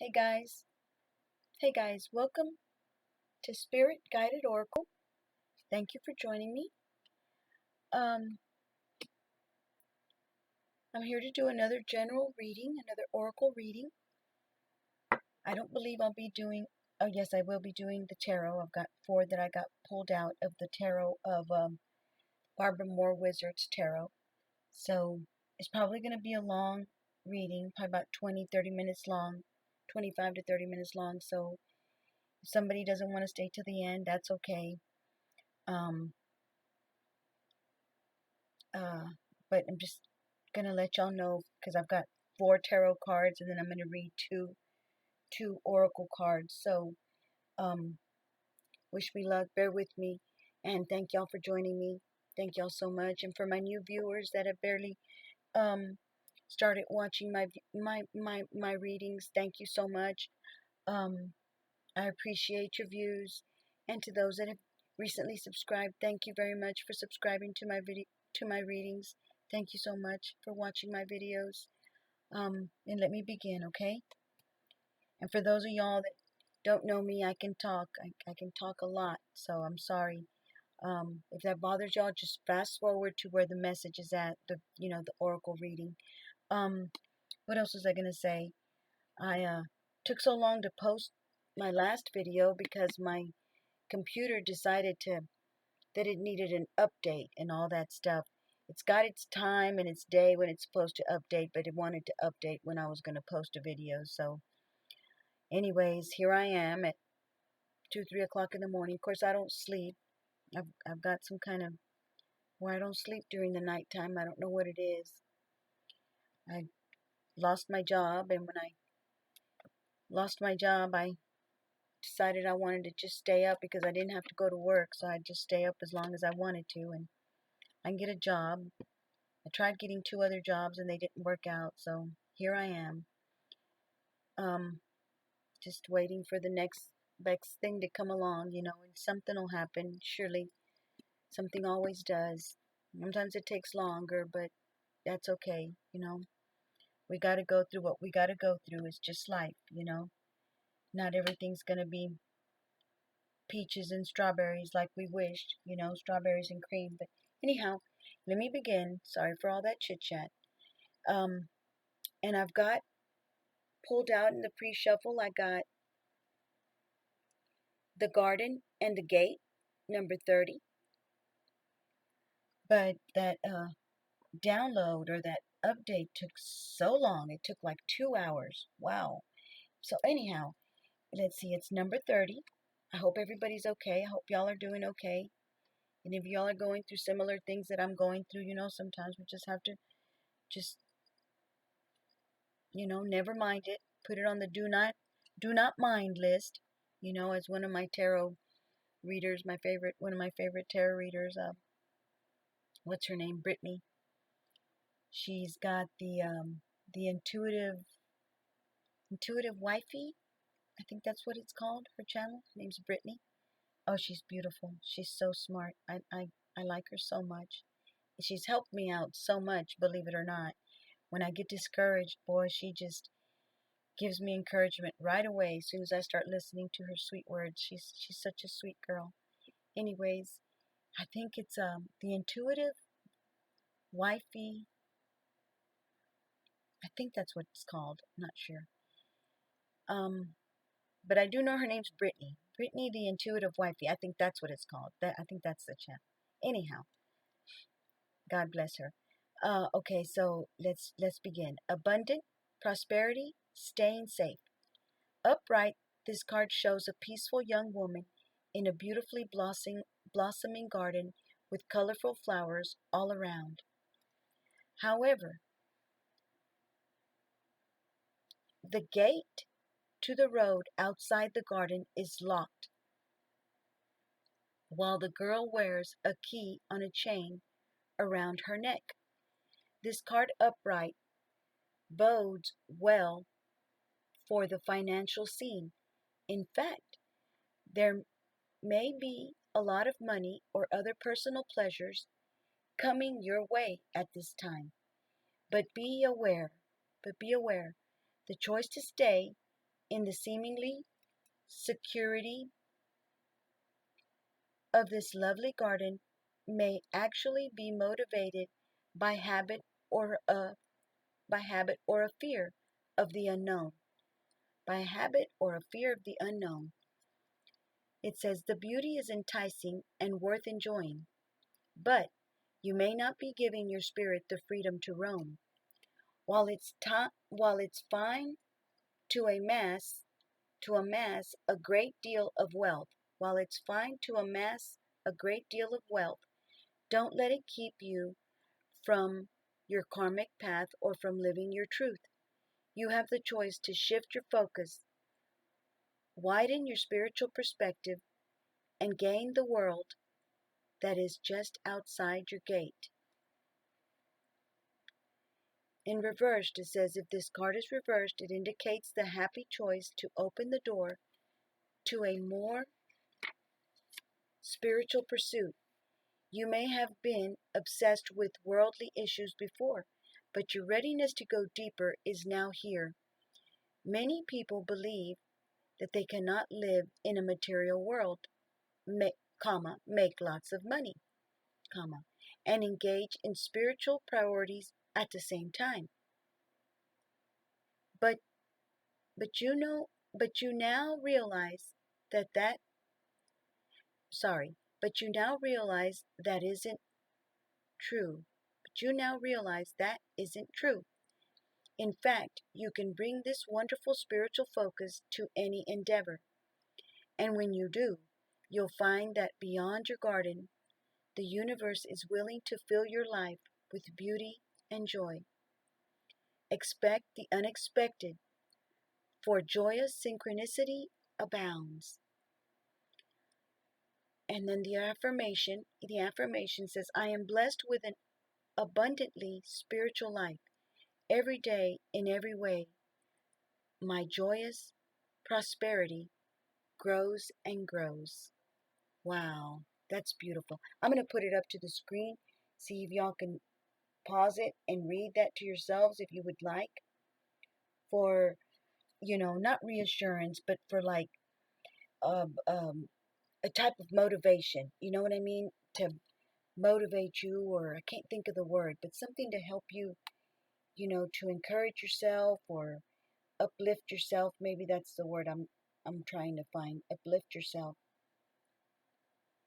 Hey guys, welcome to Spirit Guided Oracle. Thank you for joining me. I'm here to do another general reading, another Oracle reading. I don't believe I'll be doing, oh yes, I will be doing the tarot. I've got 4 that I got pulled out of the tarot of Barbara Moore Wizard's tarot. So it's probably going to be a long reading, probably about 20-30 minutes long, 25 to 30 minutes long. So if somebody doesn't want to stay to the end, that's okay. But I'm just gonna let y'all know because I've got 4 tarot cards and then I'm gonna read two oracle cards. So wish me luck, bear with me, and thank y'all for joining me. Thank y'all so much. And for my new viewers that have barely started watching my readings, thank you so much. I appreciate your views, and to those that have recently subscribed, thank you very much for subscribing to my readings. Thank you so much for watching my videos. And let me begin, okay? And for those of y'all that don't know me, I can talk. I can talk a lot, so I'm sorry. If that bothers y'all, just fast forward to where the message is at, the oracle reading. What else was I gonna say? I took so long to post my last video because my computer decided that it needed an update and all that stuff. It's got its time and its day when it's supposed to update, but it wanted to update when I was going to post a video. So anyways, here I am at 2-3 o'clock in the morning. Of course, I don't sleep. I've got some kind of where I don't sleep during the nighttime. I don't know what it is. I lost my job, and when I lost my job, I decided I wanted to just stay up because I didn't have to go to work, so I'd just stay up as long as I wanted to, and I can get a job. I tried getting 2 other jobs and they didn't work out, so here I am. Just waiting for the next thing to come along, and something will happen. Surely, something always does. Sometimes it takes longer, but that's okay, We got to go through what we got to go through. It's just life, Not everything's going to be peaches and strawberries like we wished, strawberries and cream. But anyhow, let me begin. Sorry for all that chit-chat. And I've got pulled out in the pre-shuffle, I got the garden and the gate, number 30. But that download or that update took so long. It took like 2 hours. Wow. So anyhow, let's see. It's number 30. I hope everybody's okay. I hope y'all are doing okay. And if y'all are going through similar things that I'm going through, sometimes we just have to never mind it. Put it on the do not mind list. As one of my tarot readers, one of my favorite tarot readers, what's her name? Brittany. She's got the intuitive wifey. I think that's what it's called. Her channel. Her name's Brittany. Oh, she's beautiful. She's so smart. I like her so much. She's helped me out so much, believe it or not. When I get discouraged, boy, she just gives me encouragement right away as soon as I start listening to her sweet words. She's such a sweet girl. Anyways, I think it's the intuitive wifey. I think that's what it's called. I'm not sure. But I do know her name's Brittany. Brittany, the intuitive wifey. I think that's what it's called. I think that's the channel. Anyhow, God bless her. Okay, so let's begin. Abundant, prosperity, staying safe. Upright, this card shows a peaceful young woman in a beautifully blossoming garden with colorful flowers all around. However, the gate to the road outside the garden is locked, while the girl wears a key on a chain around her neck. This card upright bodes well for the financial scene. In fact, there may be a lot of money or other personal pleasures coming your way at this time. But be aware, the choice to stay in the seemingly security of this lovely garden may actually be motivated by habit or a fear of the unknown. By habit or a fear of the unknown. It says the beauty is enticing and worth enjoying, but you may not be giving your spirit the freedom to roam. While it's fine to amass a great deal of wealth, while it's fine to amass a great deal of wealth, don't let it keep you from your karmic path or from living your truth. You have the choice to shift your focus, widen your spiritual perspective, and gain the world that is just outside your gate. In reversed, it says if this card is reversed, it indicates the happy choice to open the door to a more spiritual pursuit. You may have been obsessed with worldly issues before, but your readiness to go deeper is now here. Many people believe that they cannot live in a material world, make lots of money, and engage in spiritual priorities at the same time. But but you now realize that sorry, but you now realize that isn't true. But you now realize that isn't true. In fact, you can bring this wonderful spiritual focus to any endeavor. And when you do, you'll find that beyond your garden, the universe is willing to fill your life with beauty and joy. Expect the unexpected, for joyous synchronicity abounds. And then the affirmation says, I am blessed with an abundantly spiritual life. Every day, in every way, my joyous prosperity grows and grows. Wow, that's beautiful. I'm going to put it up to the screen. See if y'all can pause it and read that to yourselves if you would like. For, not reassurance, but for like a type of motivation. You know what I mean? To motivate you, or I can't think of the word, but something to help you, to encourage yourself or uplift yourself. Maybe that's the word I'm trying to find. Uplift yourself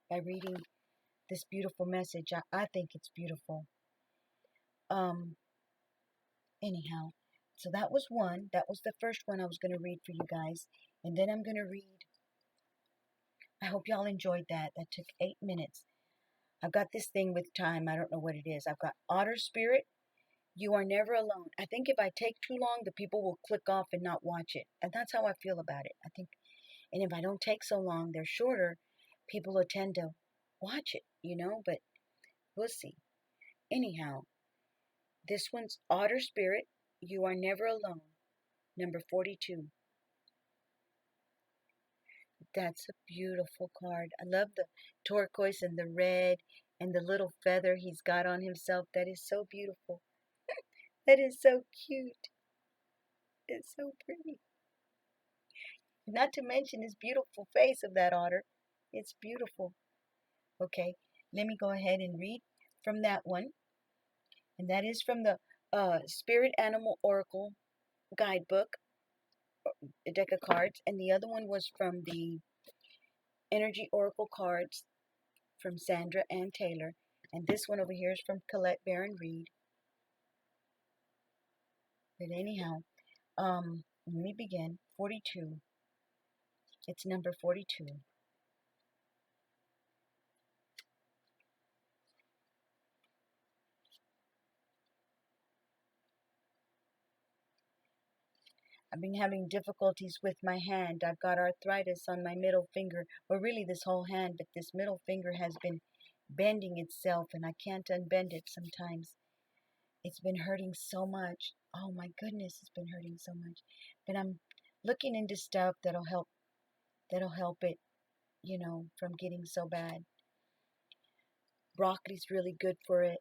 by reading this beautiful message. I think it's beautiful. Anyhow, so that was one. That was the first one I was going to read for you guys. And then I'm going to read. I hope y'all enjoyed that. That took 8 minutes. I've got this thing with time. I don't know what it is. I've got Otter Spirit. You are never alone. I think if I take too long, the people will click off and not watch it. And that's how I feel about it. I think, and if I don't take so long, they're shorter, people will tend to watch it, but we'll see. Anyhow, this one's Otter Spirit. You are never alone. Number 42. That's a beautiful card. I love the turquoise and the red and the little feather he's got on himself. That is so beautiful. That is so cute. It's so pretty. Not to mention his beautiful face of that otter. It's beautiful. Okay, let me go ahead and read from that one. And that is from the Spirit Animal Oracle guidebook, a deck of cards. And the other one was from the Energy Oracle cards from Sandra Ann Taylor. And this one over here is from Colette Baron Reed. But anyhow, let me begin. 42. It's number 42. I've been having difficulties with my hand. I've got arthritis on my middle finger, or really this whole hand, but this middle finger has been bending itself and I can't unbend it sometimes. It's been hurting so much. Oh my goodness, it's been hurting so much. But I'm looking into stuff that'll help it, from getting so bad. Broccoli's really good for it.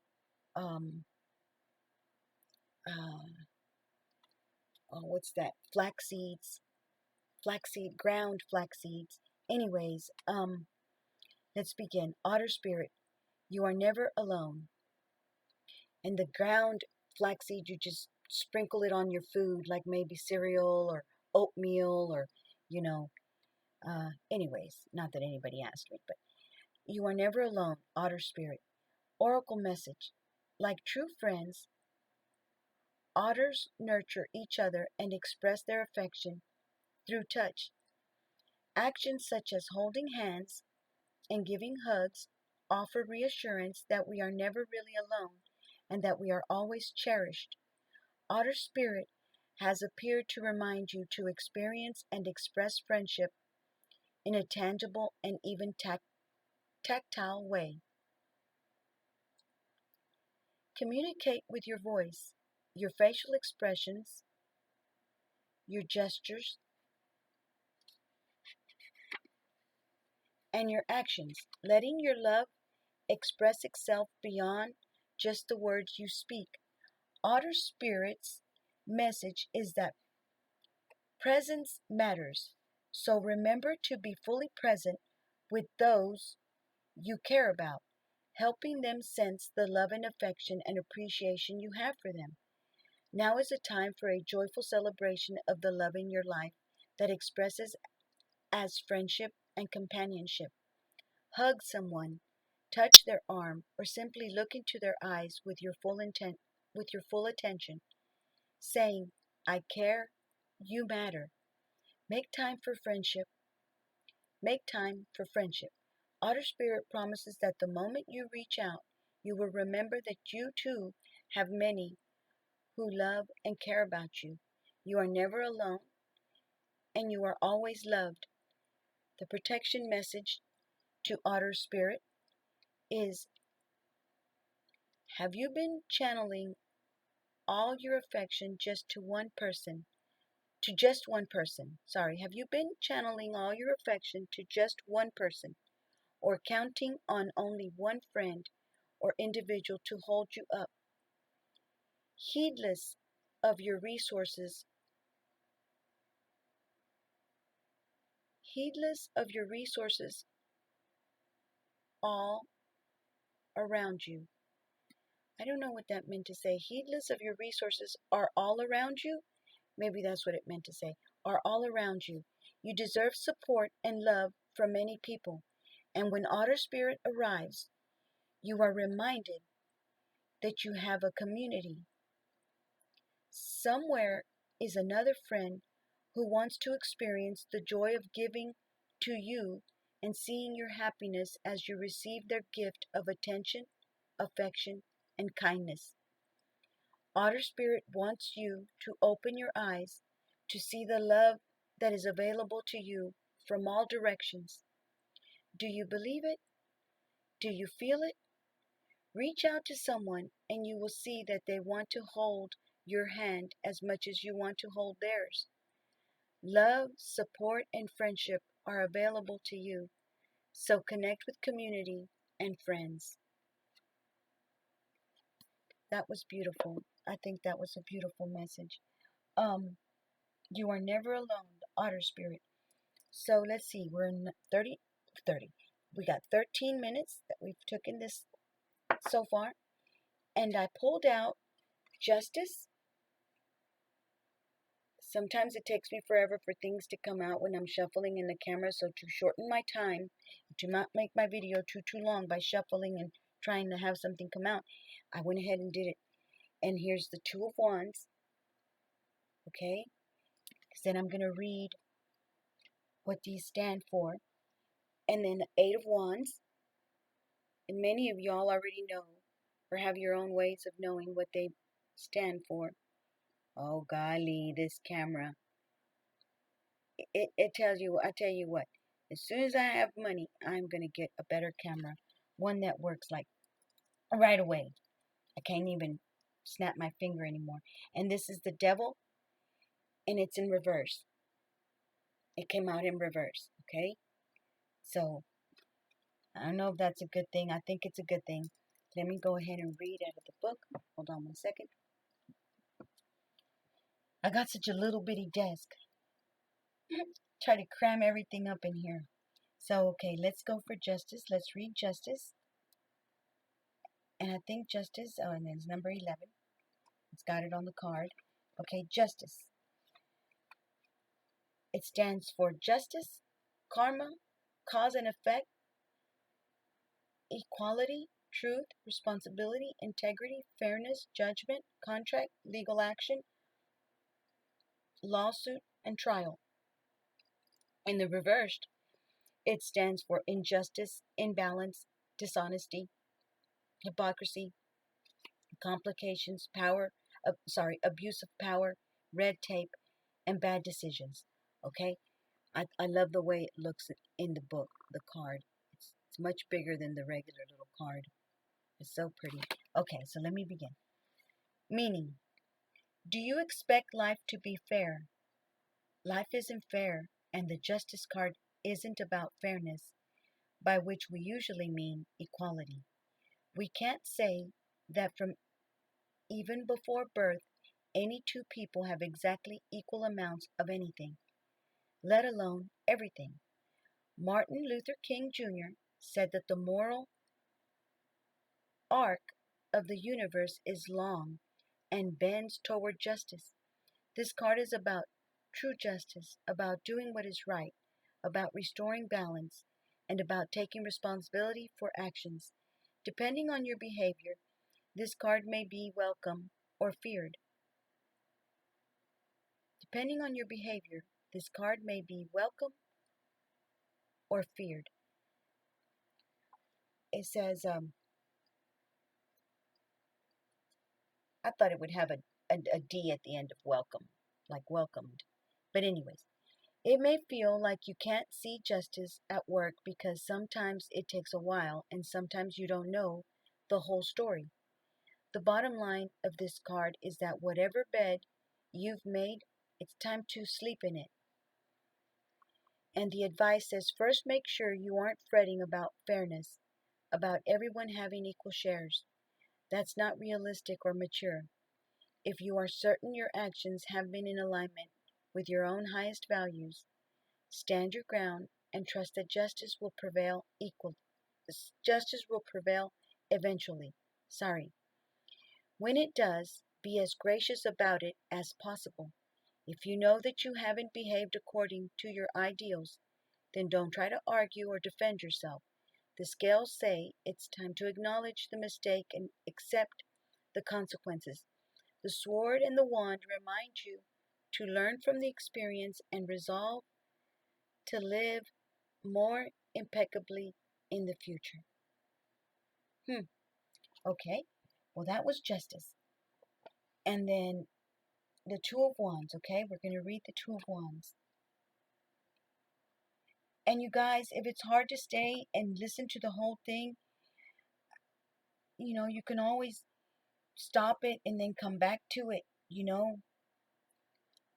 What's that? Flax seeds. flaxseed, ground flax seeds. Anyways, let's begin. Otter Spirit, you are never alone. And the ground flaxseed, you just sprinkle it on your food, like maybe cereal or oatmeal or, you know, anyways, not that anybody asked me, but you are never alone, Otter Spirit. Oracle message. Like true friends, otters nurture each other and express their affection through touch. Actions such as holding hands and giving hugs offer reassurance that we are never really alone and that we are always cherished. Otter Spirit has appeared to remind you to experience and express friendship in a tangible and even tactile way. Communicate with your voice, your facial expressions, your gestures, and your actions, letting your love express itself beyond just the words you speak. Otter Spirit's message is that presence matters, so remember to be fully present with those you care about, helping them sense the love and affection and appreciation you have for them. Now is a time for a joyful celebration of the love in your life that expresses as friendship and companionship. Hug someone, touch their arm, or simply look into their eyes with your full attention, saying, I care, you matter. Make time for friendship. Make time for friendship. Otter Spirit promises that the moment you reach out, you will remember that you too have many who love and care about you. You are never alone, and you are always loved. The protection message to Otter Spirit is, have you been channeling all your affection just to one person? To just one person. Sorry, have you been channeling all your affection to just one person, or counting on only one friend or individual to hold you up? Heedless of your resources, heedless of your resources all around you. I don't know what that meant to say. Heedless of your resources are all around you. Maybe that's what it meant to say. Are all around you. You deserve support and love from many people. And when Otter Spirit arrives, you are reminded that you have a community. Somewhere is another friend who wants to experience the joy of giving to you and seeing your happiness as you receive their gift of attention, affection, and kindness. Otter Spirit wants you to open your eyes to see the love that is available to you from all directions. Do you believe it? Do you feel it? Reach out to someone and you will see that they want to hold your hand as much as you want to hold theirs. Love, support, and friendship are available to you, so connect with community and friends. That was beautiful. I think that was a beautiful message. You are never alone, the Otter Spirit. So let's see, we're in 30. We got 13 minutes that we've taken this so far. And I pulled out Justice. Sometimes it takes me forever for things to come out when I'm shuffling in the camera, so to shorten my time, to not make my video too long by shuffling and trying to have something come out, I went ahead and did it. And here's the Two of Wands, okay? Because then I'm going to read what these stand for. And then the Eight of Wands. And many of y'all already know or have your own ways of knowing what they stand for. Oh, golly, this camera. It tells you, I tell you what, as soon as I have money, I'm going to get a better camera. One that works like right away. I can't even snap my finger anymore. And this is the Devil, and it's in reverse. It came out in reverse, okay? So, I don't know if that's a good thing. I think it's a good thing. Let me go ahead and read out of the book. Hold on 1 second. I got such a little bitty desk. Try to cram everything up in here. So, okay, let's go for justice. Let's read justice. And I think justice, oh, and then it's number 11. It's got it on the card. Okay, justice. It stands for justice, karma, cause and effect, equality, truth, responsibility, integrity, fairness, judgment, contract, legal action, lawsuit, and trial. In the reversed, it stands for injustice, imbalance, dishonesty, hypocrisy, complications, abuse of power, red tape, and bad decisions. Okay, I love the way it looks in the book, the card. It's much bigger than the regular little card. It's so pretty. Okay, so let me begin. Meaning, do you expect life to be fair? Life isn't fair, and the justice card isn't about fairness, by which we usually mean equality. We can't say that from even before birth, any two people have exactly equal amounts of anything, let alone everything. Martin Luther King Jr. said that the moral arc of the universe is long and bends toward justice. This card is about true justice, about doing what is right, about restoring balance, and about taking responsibility for actions. Depending on your behavior, this card may be welcome or feared. Depending on your behavior, this card may be welcome or feared. It says, I thought it would have a D at the end of welcome, like welcomed. But, anyways, it may feel like you can't see justice at work because sometimes it takes a while and sometimes you don't know the whole story. The bottom line of this card is that whatever bed you've made, it's time to sleep in it. And the advice says first make sure you aren't fretting about fairness, about everyone having equal shares. That's not realistic or mature. If you are certain your actions have been in alignment with your own highest values, stand your ground and trust that justice will prevail eventually. When it does, be as gracious about it as possible. If you know that you haven't behaved according to your ideals, then don't try to argue or defend yourself. The scales say it's time to acknowledge the mistake and accept the consequences. The sword and the wand remind you to learn from the experience and resolve to live more impeccably in the future. Okay, well, that was justice. And then the Two of Wands, okay? We're going to read the Two of Wands. And you guys, if it's hard to stay and listen to the whole thing, you can always stop it and then come back to it,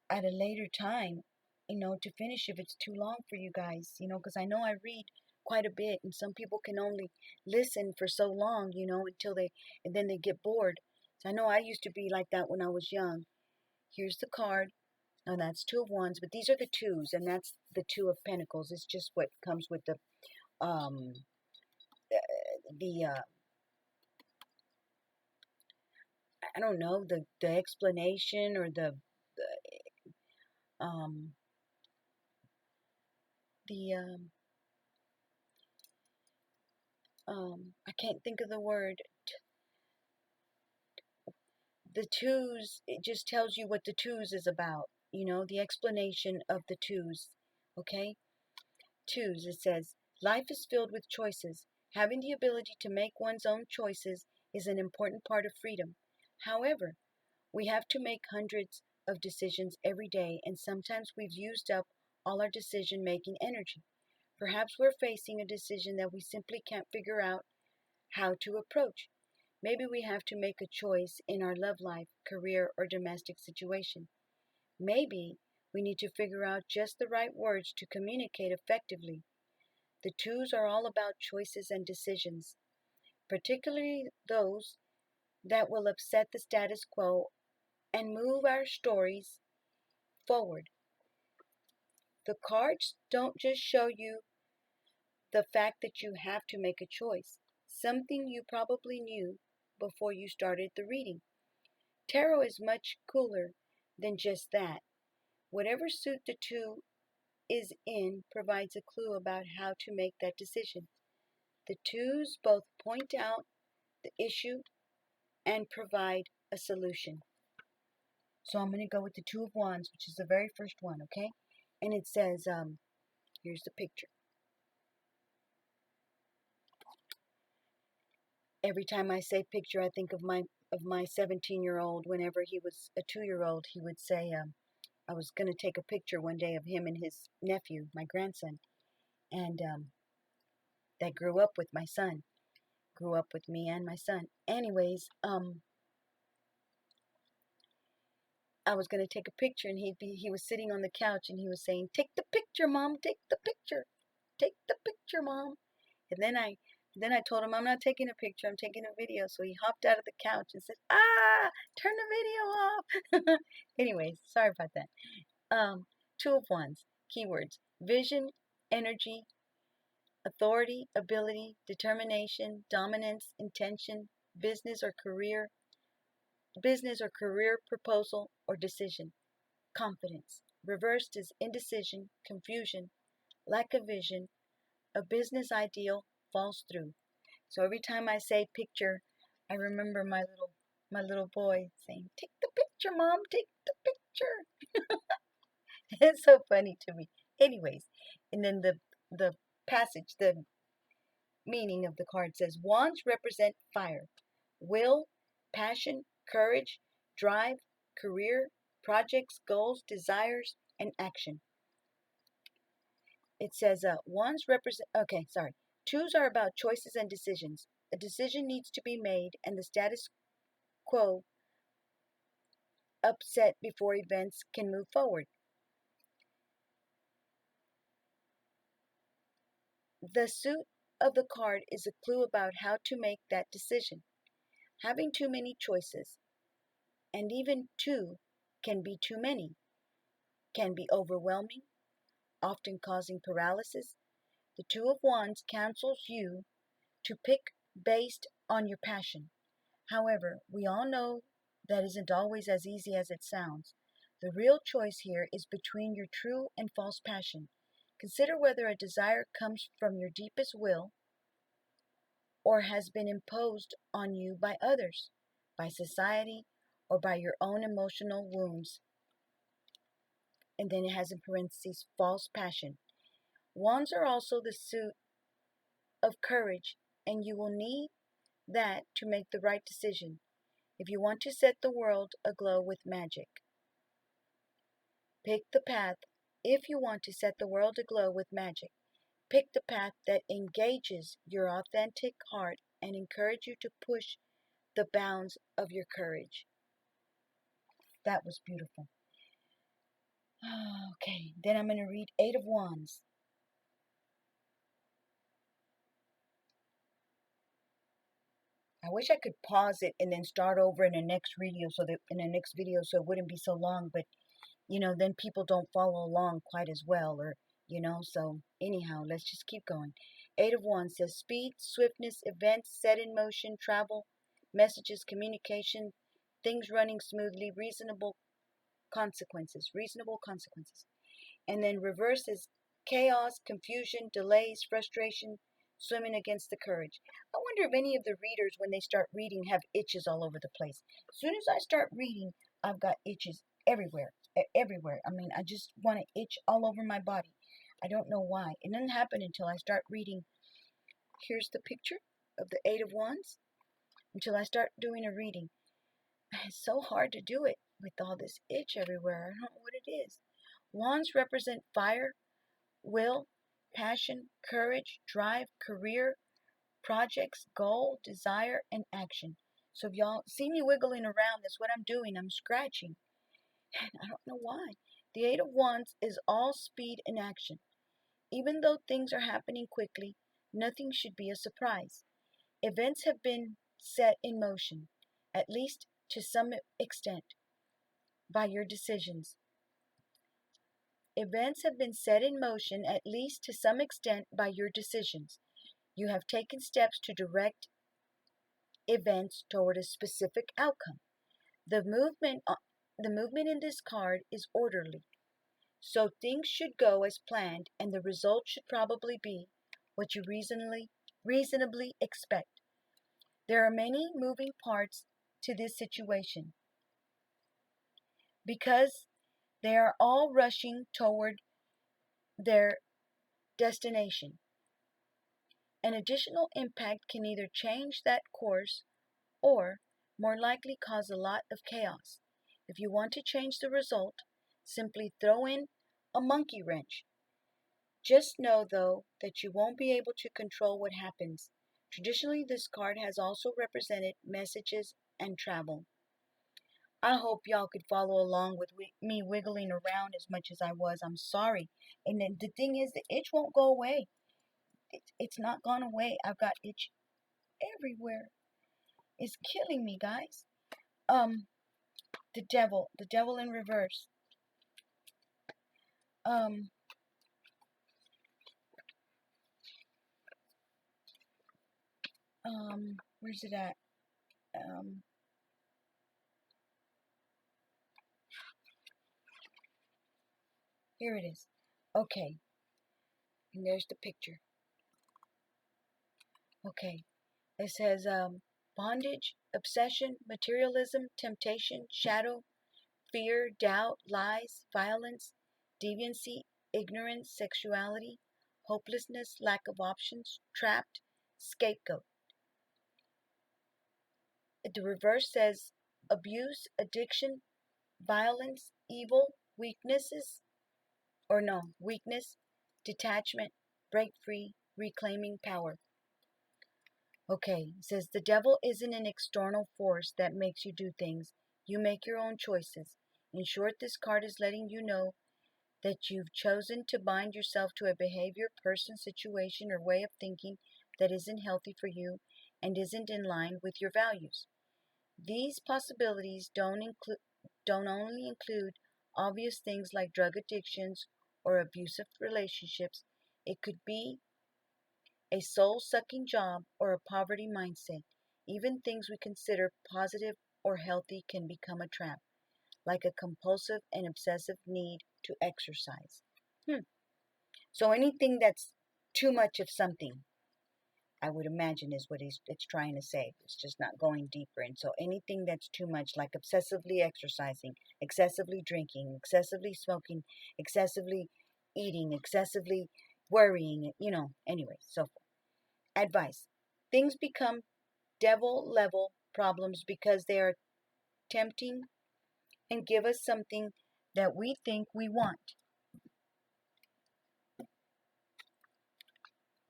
at a later time, to finish if it's too long for you guys, because I know I read quite a bit and some people can only listen for so long, and then they get bored. So I know I used to be like that when I was young. Here's the card. Oh, that's Two of Wands, but these are the twos, and that's the Two of Pentacles. It's just what comes with um, the I don't know, the explanation or um, the I can't think of the word. The twos, it just tells you what the twos is about. The explanation of the twos. Okay? Twos, it says, life is filled with choices. Having the ability to make one's own choices is an important part of freedom. However, we have to make hundreds of decisions every day, and sometimes we've used up all our decision making energy. Perhaps we're facing a decision that we simply can't figure out how to approach. Maybe we have to make a choice in our love life, career, or domestic situation. Maybe we need to figure out just the right words to communicate effectively. The twos are all about choices and decisions, particularly those that will upset the status quo and move our stories forward. The cards don't just show you the fact that you have to make a choice, something you probably knew before you started the reading. Tarot is much cooler than just that. Whatever suit the two is in provides a clue about how to make that decision. The twos both point out the issue and provide a solution. So I'm going to go with the Two of Wands, which is the very first one, okay? And it says, here's the picture. Every time I say picture, I think of my 17-year-old. Whenever he was a 2-year-old, he would say, I was going to take a picture one day of him and his nephew, my grandson, and that grew up with my son, grew up with me and my son. Anyways, I was going to take a picture, and he was sitting on the couch, and he was saying, "Take the picture, Mom, take the picture, take the picture, Mom." And then I told him, "I'm not taking a picture, I'm taking a video." So he hopped out of the couch and said, "Ah, turn the video off." Anyways, sorry about that. Two of Wands, keywords: vision, energy, authority, ability, determination, dominance, intention, business or career proposal or decision, confidence. Reversed is indecision, confusion, lack of vision, a business ideal falls through. So every time I say picture, I remember my little boy saying, "Take the picture, Mom, take the picture." It's so funny to me. Anyways, and then the passage, the meaning of the card says, wands represent fire, will, passion, courage, drive, career, projects, goals, desires, and action. It says, wands represent, okay, sorry. Twos are about choices and decisions. A decision needs to be made, and the status quo upset before events can move forward. The suit of the card is a clue about how to make that decision. Having too many choices, and even two, can be too many, can be overwhelming, often causing paralysis. The Two of Wands counsels you to pick based on your passion. However, we all know that isn't always as easy as it sounds. The real choice here is between your true and false passion. Consider whether a desire comes from your deepest will or has been imposed on you by others, by society, or by your own emotional wounds. And then it has in parentheses, false passion. Wands are also the suit of courage, and you will need that to make the right decision if you want to set the world aglow with magic. Pick the path. If you want to set the world aglow with magic, pick the path that engages your authentic heart and encourage you to push the bounds of your courage. That was beautiful. Okay, then I'm going to read Eight of Wands. I wish I could pause it and then start over in the next video so it wouldn't be so long, but then people don't follow along quite as well, or so anyhow, let's just keep going. Eight of Wands says speed, swiftness, events set in motion, travel, messages, communication, things running smoothly, reasonable consequences. And then reverse is chaos, confusion, delays, frustration, swimming against the courage. I wonder if any of the readers, when they start reading, have itches all over the place. As soon as I start reading, I've got itches everywhere. Everywhere. I mean, I just want to itch all over my body. I don't know why. It doesn't happen until I start reading. Here's the picture of the Eight of Wands. Until I start doing a reading. It's so hard to do it with all this itch everywhere. I don't know what it is. Wands represent fire, will, passion, courage, drive, career, projects, goal, desire, and action. So if y'all see me wiggling around, that's what I'm doing. I'm scratching. And I don't know why. The Eight of Wands is all speed and action. Even though things are happening quickly, nothing should be a surprise. Events have been set in motion, at least to some extent, by your decisions. events have been set in motion, at least to some extent, by your decisions. You have taken steps to direct events toward a specific outcome. The movement in this card is orderly, so things should go as planned, and the result should probably be what you reasonably expect. There are many moving parts to this situation because they are all rushing toward their destination. An additional impact can either change that course or, more likely, cause a lot of chaos. If you want to change the result, simply throw in a monkey wrench. Just know, though, that you won't be able to control what happens. Traditionally, this card has also represented messages and travel. I hope y'all could follow along with me wiggling around as much as I was. I'm sorry. And then the thing is, the itch won't go away. It's not gone away. I've got itch everywhere. It's killing me, guys. The devil in reverse. Um, where's it at? Here it is. Okay, and there's the picture. Okay, it says bondage, obsession, materialism, temptation, shadow, fear, doubt, lies, violence, deviancy, ignorance, sexuality, hopelessness, lack of options, trapped, scapegoat. The reverse says abuse, addiction, violence, evil, weakness, detachment, break free, reclaiming power. Okay, it says the devil isn't an external force that makes you do things. You make your own choices. In short, this card is letting you know that you've chosen to bind yourself to a behavior, person, situation, or way of thinking that isn't healthy for you and isn't in line with your values. These possibilities don't only include obvious things like drug addictions or abusive relationships. It could be a soul-sucking job or a poverty mindset. Even things we consider positive or healthy can become a trap, like a compulsive and obsessive need to exercise. So anything that's too much of something, I would imagine, is what it's trying to say. It's just not going deeper. And so anything that's too much, like obsessively exercising, excessively drinking, excessively smoking, excessively eating, excessively worrying, anyway, so forth. Advice. Things become devil level problems because they are tempting and give us something that we think we want.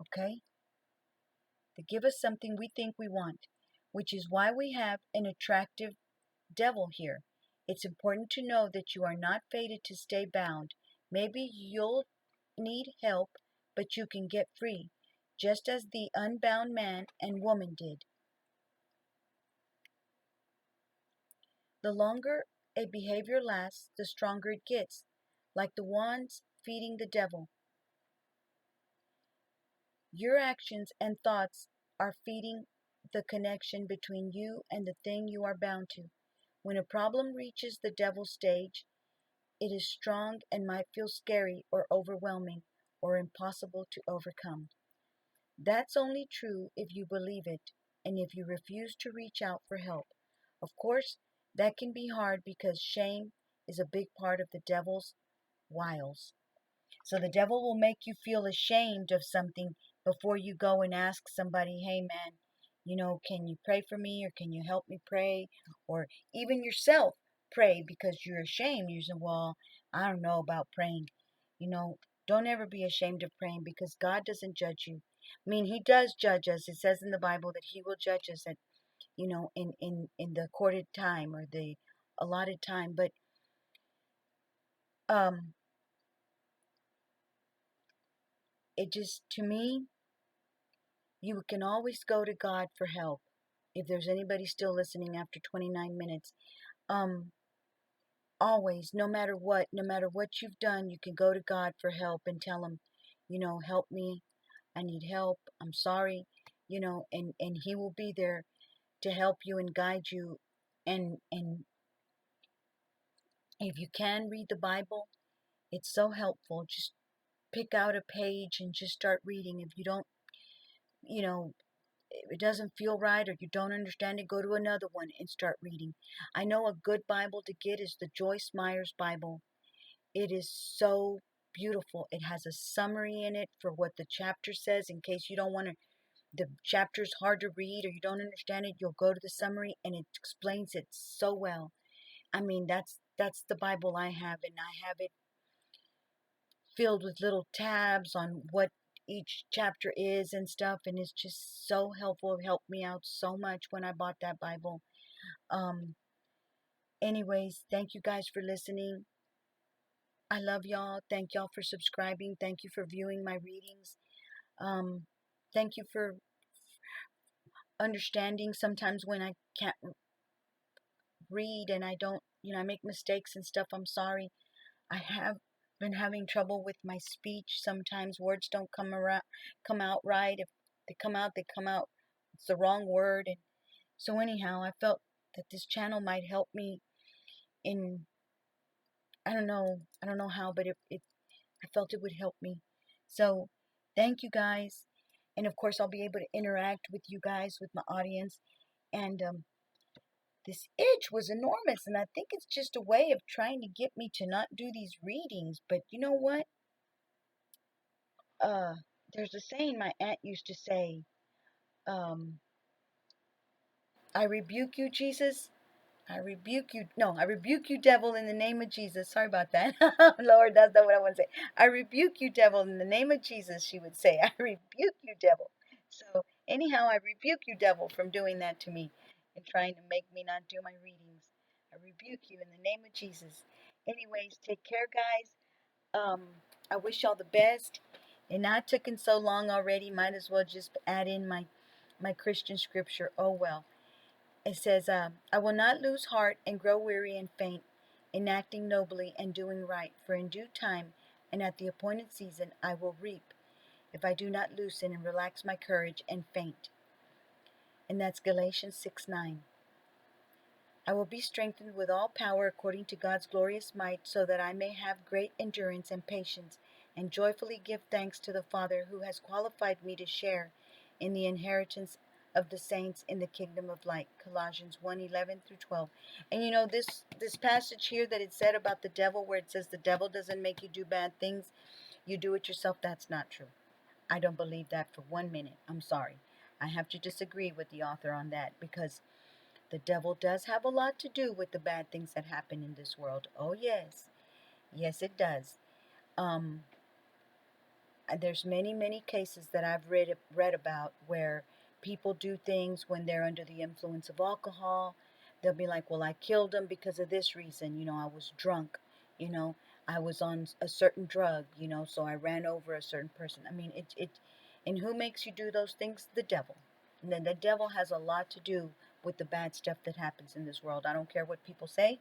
Okay? They give us something we think we want, which is why we have an attractive devil here. It's important to know that you are not fated to stay bound. Maybe you'll need help, but you can get free, just as the unbound man and woman did. The longer a behavior lasts, the stronger it gets, like the ones feeding the devil. Your actions and thoughts are feeding the connection between you and the thing you are bound to. When a problem reaches the devil stage, it is strong and might feel scary or overwhelming or impossible to overcome. That's only true if you believe it and if you refuse to reach out for help. Of course, that can be hard because shame is a big part of the devil's wiles. So the devil will make you feel ashamed of something before you go and ask somebody, hey man, can you pray for me, or can you help me pray? Or even yourself pray because you're ashamed. You say, well, I don't know about praying. Don't ever be ashamed of praying because God doesn't judge you. I mean, he does judge us. It says in the Bible that he will judge us at, in the accorded time or the allotted time. But it just, to me, you can always go to God for help. If there's anybody still listening after 29 minutes, always, no matter what, you've done, you can go to God for help and tell him, help me. I need help. I'm sorry. And he will be there to help you and guide you. And if you can read the Bible, it's so helpful. Just pick out a page and just start reading. If you don't, if it doesn't feel right or you don't understand it, go to another one and start reading. I know a good Bible to get is the Joyce Meyer's Bible. It is so beautiful. It has a summary in it for what the chapter says in case you don't want to, the chapter's hard to read or you don't understand it, you'll go to the summary and it explains it so well. I mean, that's the Bible I have, and I have it filled with little tabs on what each chapter is and stuff, and it's just so helpful. It helped me out so much when I bought that Bible. Um Anyways, thank you guys for listening. I love y'all. Thank y'all for subscribing. Thank you for viewing my readings. Um Thank you for understanding sometimes when I can't read and I don't, I make mistakes and stuff. I'm sorry. I have been having trouble with my speech. Sometimes words don't come out right. If they come out, it's the wrong word. And so anyhow, I felt that this channel might help me in, I don't know how, but I felt it would help me. So thank you guys. And of course, I'll be able to interact with you guys, with my audience. And this itch was enormous, and I think it's just a way of trying to get me to not do these readings. But you know what? Uh, there's a saying my aunt used to say, um, I rebuke you, Jesus. I rebuke you. No, I rebuke you, devil, in the name of Jesus. Sorry about that. Lord, that's not what I want to say. I rebuke you, devil, in the name of Jesus, she would say. I rebuke you, devil. So, anyhow, I rebuke you, devil, from doing that to me and trying to make me not do my readings. I rebuke you in the name of Jesus. Anyways, take care, guys. Um, I wish y'all the best. And not taking so long already. Might as well just add in my Christian scripture. Oh well. It says, I will not lose heart and grow weary and faint in acting nobly and doing right. For in due time and at the appointed season I will reap if I do not loosen and relax my courage and faint. And that's Galatians 6:9. I will be strengthened with all power according to God's glorious might, so that I may have great endurance and patience, and joyfully give thanks to the Father who has qualified me to share in the inheritance of the saints in the kingdom of light. Colossians 1:11 through 12. And this passage here that it said about the devil, where it says the devil doesn't make you do bad things, you do it yourself, that's not true. I don't believe that for 1 minute. I'm sorry. I have to disagree with the author on that, because the devil does have a lot to do with the bad things that happen in this world. Oh, yes. Yes, it does. Um, there's many cases that I've read about where people do things when they're under the influence of alcohol. They'll be like, well, I killed him because of this reason. I was drunk. You know, I was on a certain drug, so I ran over a certain person. I mean, and who makes you do those things? The devil. And then the devil has a lot to do with the bad stuff that happens in this world. I don't care what people say.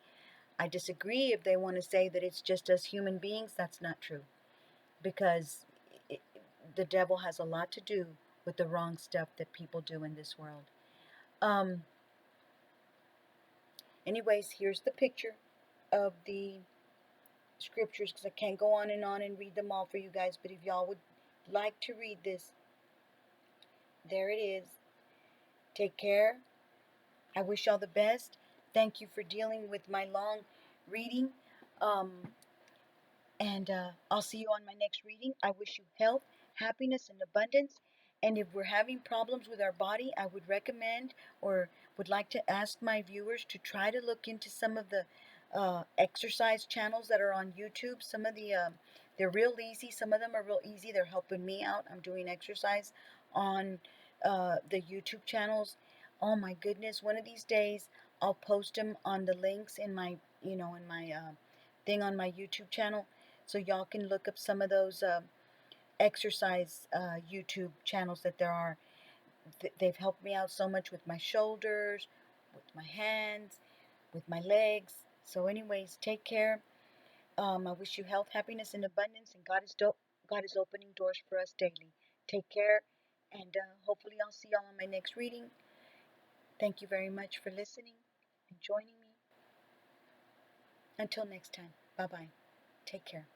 I disagree if they want to say that it's just us human beings. That's not true, because it, the devil has a lot to do with the wrong stuff that people do in this world. Um, Anyways, here's the picture of the scriptures, because I can't go on and read them all for you guys. But if y'all would like to read this, there it is. Take care. I wish y'all the best. Thank you for dealing with my long reading. Um, And I'll see you on my next reading. I wish you health, happiness, and abundance. And if we're having problems with our body, I would recommend or would like to ask my viewers to try to look into some of the exercise channels that are on YouTube. Some of they're real easy. Some of them are real easy. They're helping me out. I'm doing exercise on the YouTube channels. Oh my goodness. One of these days, I'll post them on the links in my, in my thing on my YouTube channel, so y'all can look up some of those exercise YouTube channels that there are. They've helped me out so much with my shoulders, with my hands, with my legs. So anyways, take care. I wish you health, happiness, and abundance, and God is opening doors for us daily. Take care, and hopefully I'll see y'all on my next reading. Thank you very much for listening and joining me. Until next time, bye-bye. Take care.